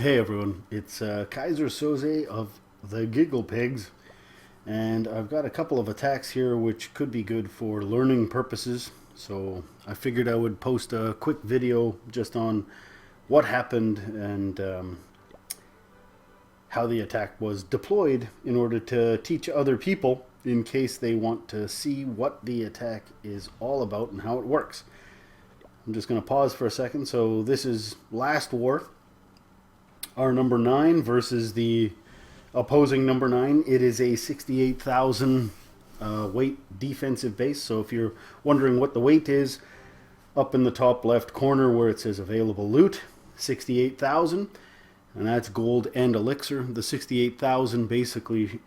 Hey everyone, it's Kaiser Soze of the Giggle Pigs, and I've got a couple of attacks here which could be good for learning purposes. So I figured I would post a quick video just on what happened and how the attack was deployed in order to teach other people in case they want to see what the attack is all about and how it works. I'm just going to pause for a second. So this is Last War. Our number 9 versus the opposing number 9. It is a 68,000 weight defensive base. So if you're wondering what the weight is, up in the top left corner where it says available loot, 68,000, and that's gold and elixir. The 68,000 basically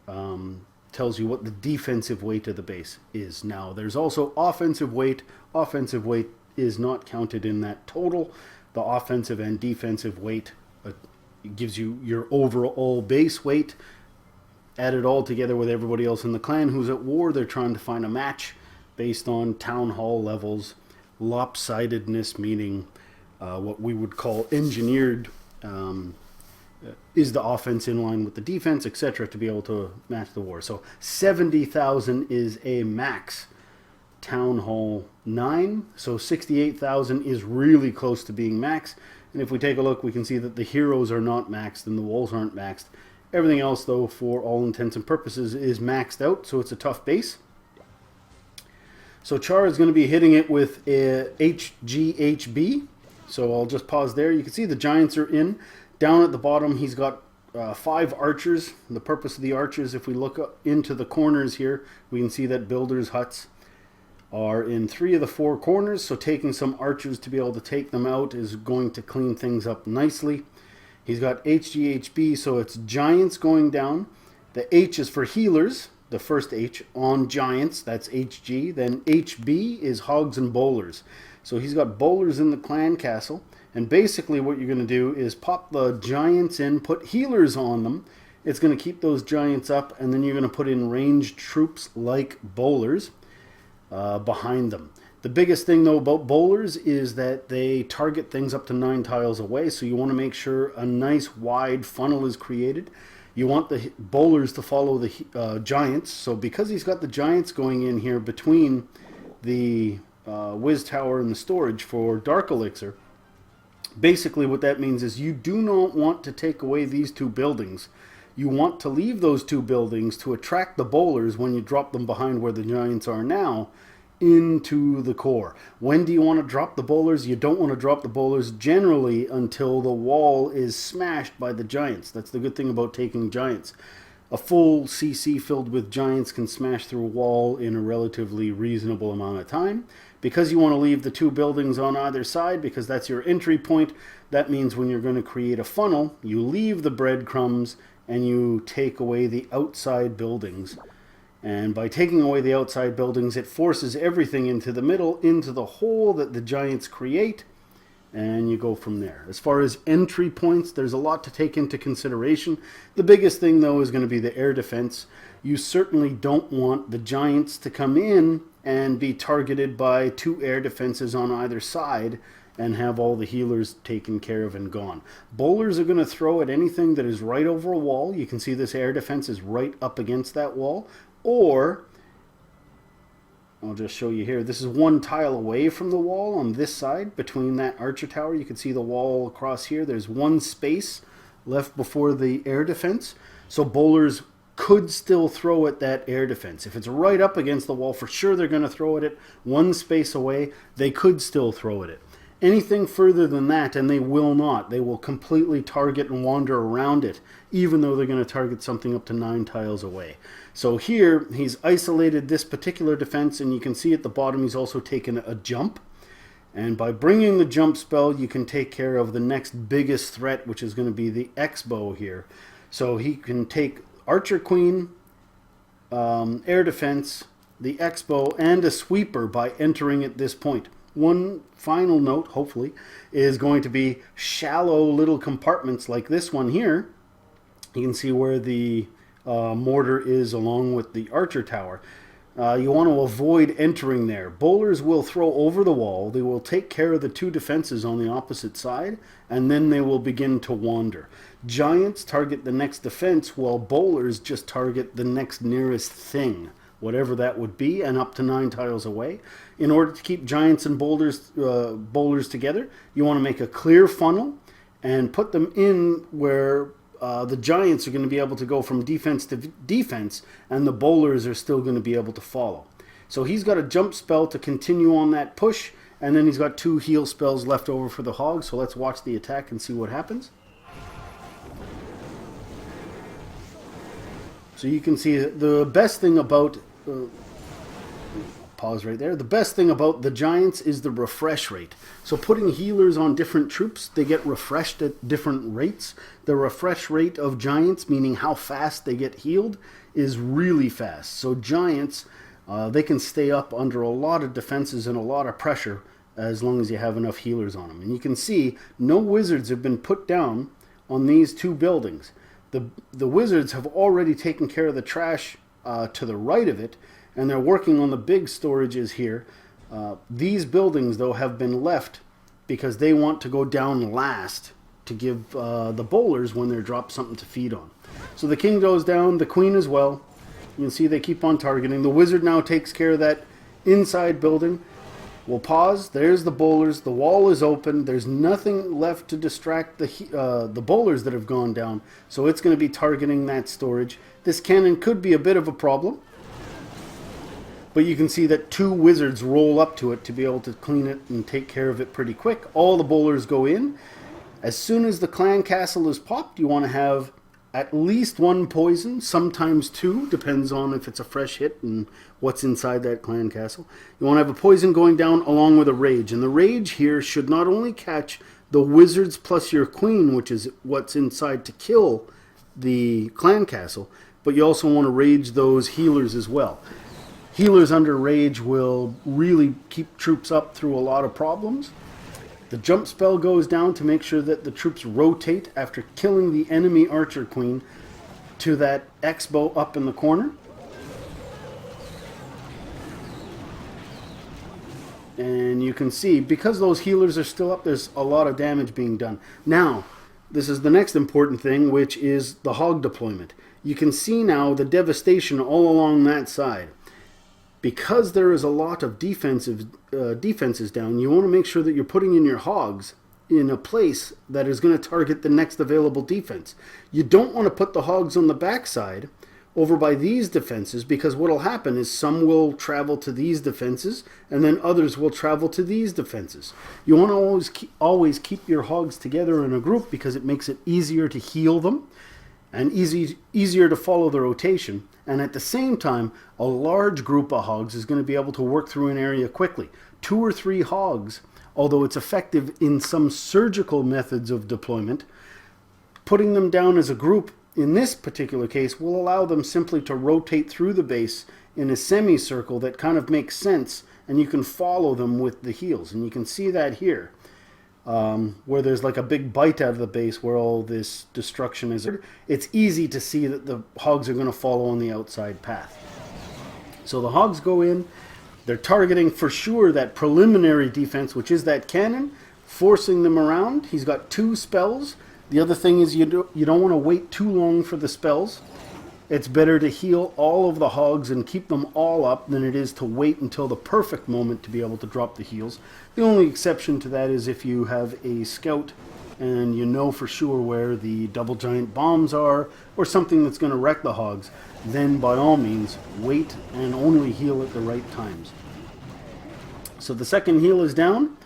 tells you what the defensive weight of the base is. Now there's also offensive weight. Offensive weight is not counted in that total. The offensive and defensive weight it gives you your overall base weight. Add it all together with everybody else in the clan who's at war. They're trying to find a match based on town hall levels. Lopsidedness, meaning what we would call engineered, is the offense in line with the defense, etc., to be able to match the war. So 70,000 is a max Town Hall 9, so 68,000 is really close to being max. And if we take a look, we can see that the heroes are not maxed and the walls aren't maxed. Everything else, though, for all intents and purposes, is maxed out, so it's a tough base. So Char is going to be hitting it with a HGHB. So I'll just pause there. You can see the giants are in. Down at the bottom, he's got 5 archers. The purpose of the archers, if we look up into the corners here, we can see that builders' huts are in 3 of the 4 corners, so taking some archers to be able to take them out is going to clean things up nicely. He's got HGHB, so it's giants going down. The H is for healers, the first H on giants, that's HG. Then HB is hogs and bowlers. So he's got bowlers in the clan castle, and basically what you're going to do is pop the giants in, put healers on them. It's going to keep those giants up, and then you're going to put in ranged troops like bowlers behind them. The biggest thing though about bowlers is that they target things up to 9 tiles away, so you want to make sure a nice wide funnel is created. You want the bowlers to follow the giants, so because he's got the giants going in here between the Wiz Tower and the storage for Dark Elixir, basically what that means is you do not want to take away these 2 buildings. You want to leave those 2 buildings to attract the bowlers when you drop them behind where the giants are now into the core. When do you want to drop the bowlers? You don't want to drop the bowlers generally until the wall is smashed by the giants. That's the good thing about taking giants. A full CC filled with giants can smash through a wall in a relatively reasonable amount of time. Because you want to leave the 2 buildings on either side, because that's your entry point, that means when you're going to create a funnel, you leave the breadcrumbs and you take away the outside buildings. And by taking away the outside buildings, it forces everything into the middle, into the hole that the giants create, and you go from there. As far as entry points, there's a lot to take into consideration. The biggest thing, though, is going to be the air defense. You certainly don't want the giants to come in and be targeted by 2 air defenses on either side and have all the healers taken care of and gone. Bowlers are going to throw at anything that is right over a wall. You can see this air defense is right up against that wall. Or, I'll just show you here, this is 1 tile away from the wall on this side between that archer tower. You can see the wall across here. There's 1 space left before the air defense. So bowlers could still throw at that air defense. If it's right up against the wall, for sure they're going to throw at it. 1 space away, they could still throw at it. Anything further than that, and they will not. They will completely target and wander around it, even though they're going to target something up to 9 tiles away. So here, he's isolated this particular defense, and you can see at the bottom he's also taken a jump. And by bringing the jump spell, you can take care of the next biggest threat, which is going to be the X-bow here. So he can take Archer Queen, air defense, the X-bow, and a sweeper by entering at this point. One final note, hopefully, is going to be shallow little compartments like this one here. You can see where the mortar is along with the archer tower. You want to avoid entering there. Bowlers will throw over the wall. They will take care of the two defenses on the opposite side, and then they will begin to wander. Giants target the next defense, while bowlers just target the next nearest thing, whatever that would be, and up to 9 tiles away. In order to keep giants and bowlers together, you want to make a clear funnel and put them in where the giants are going to be able to go from defense to defense, and the bowlers are still going to be able to follow. So he's got a jump spell to continue on that push, and then he's got 2 heal spells left over for the hogs. So let's watch the attack and see what happens. So you can see the best thing about... pause right there. The best thing about the giants is the refresh rate. So putting healers on different troops, they get refreshed at different rates. The refresh rate of giants, meaning how fast they get healed, is really fast. So giants, they can stay up under a lot of defenses and a lot of pressure as long as you have enough healers on them. And you can see no wizards have been put down on these 2 buildings. The wizards have already taken care of the trash to the right of it, and they're working on the big storages here. These buildings, though, have been left because they want to go down last to give the bowlers, when they're dropped, something to feed on. So the king goes down, the queen as well. You can see they keep on targeting. The wizard now takes care of that inside building. We'll pause. There's the bowlers. The wall is open. There's nothing left to distract the bowlers that have gone down. So it's going to be targeting that storage. This cannon could be a bit of a problem, but you can see that 2 wizards roll up to it to be able to clean it and take care of it pretty quick. All the bowlers go in. As soon as the clan castle is popped, you want to have at least 1 poison, sometimes 2, depends on if it's a fresh hit and what's inside that clan castle. You want to have a poison going down along with a rage. And the rage here should not only catch the wizards plus your queen, which is what's inside to kill the clan castle, but you also want to rage those healers as well. Healers under rage will really keep troops up through a lot of problems. The jump spell goes down to make sure that the troops rotate after killing the enemy archer queen to that X-bow up in the corner. And you can see, because those healers are still up, there's a lot of damage being done. Now, this is the next important thing, which is the hog deployment. You can see now the devastation all along that side. Because there is a lot of defenses down, you want to make sure that you're putting in your hogs in a place that is going to target the next available defense. You don't want to put the hogs on the backside over by these defenses, because what will happen is some will travel to these defenses and then others will travel to these defenses. You want to always keep your hogs together in a group, because it makes it easier to heal them and easier to follow the rotation. And at the same time, a large group of hogs is going to be able to work through an area quickly. 2 or 3 hogs, although it's effective in some surgical methods of deployment, putting them down as a group in this particular case will allow them simply to rotate through the base in a semicircle that kind of makes sense, and you can follow them with the heals. And you can see that here, where there's like a big bite out of the base where all this destruction is. It's easy to see that the hogs are going to follow on the outside path. So the hogs go in. They're targeting for sure that preliminary defense, which is that cannon, forcing them around. He's got 2 spells. The other thing is you don't want to wait too long for the spells. It's better to heal all of the hogs and keep them all up than it is to wait until the perfect moment to be able to drop the heals. The only exception to that is if you have a scout and you know for sure where the double giant bombs are, or something that's going to wreck the hogs, then by all means wait and only heal at the right times. So the second heal is down.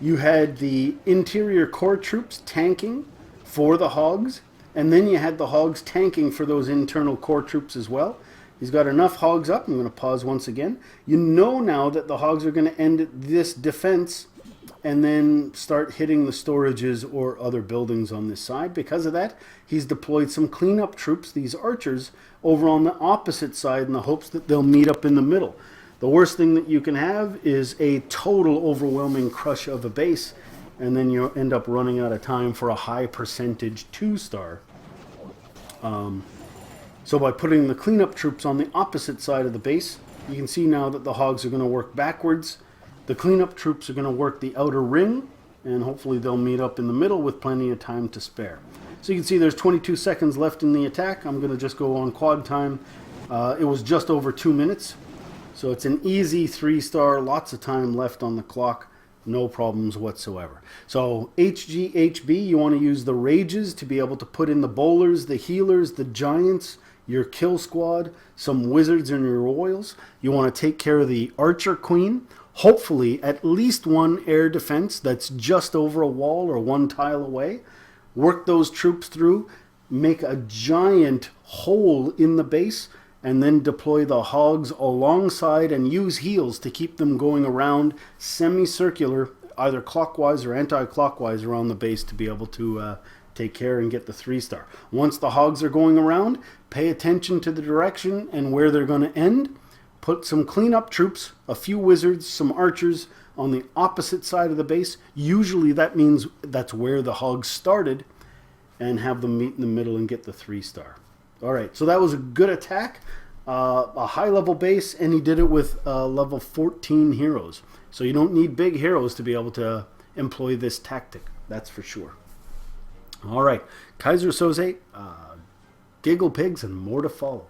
You had the interior core troops tanking for the hogs, and then you had the hogs tanking for those internal core troops as well. He's got enough hogs up. I'm going to pause once again. You know now that the hogs are going to end this defense and then start hitting the storages or other buildings on this side. Because of that, he's deployed some cleanup troops, these archers, over on the opposite side in the hopes that they'll meet up in the middle. The worst thing that you can have is a total overwhelming crush of a base, and then you end up running out of time for a high percentage 2-star. So by putting the cleanup troops on the opposite side of the base, You can see now that the hogs are going to work backwards. The cleanup troops are going to work the outer ring, and hopefully they'll meet up in the middle with plenty of time to spare. So you can see there's 22 seconds left in the attack. I'm going to just go on quad time. It was just over 2 minutes. So it's an easy 3-star, lots of time left on the clock. No problems whatsoever. So HGHB, you want to use the rages to be able to put in the bowlers, the healers, the giants, your kill squad, some wizards and your royals. You want to take care of the archer queen. Hopefully at least one air defense that's just over a wall or one tile away. Work those troops through, make a giant hole in the base, and then deploy the hogs alongside and use heals to keep them going around semicircular, either clockwise or anti-clockwise around the base to be able to take care and get the 3-star. Once the hogs are going around, pay attention to the direction and where they're going to end. Put some cleanup troops, a few wizards, some archers on the opposite side of the base. Usually that means that's where the hogs started, and have them meet in the middle and get the 3-star. All right, so that was a good attack, a high-level base, and he did it with level 14 heroes. So you don't need big heroes to be able to employ this tactic, that's for sure. All right, Kaiser Soze, Giggle Pigs, and more to follow.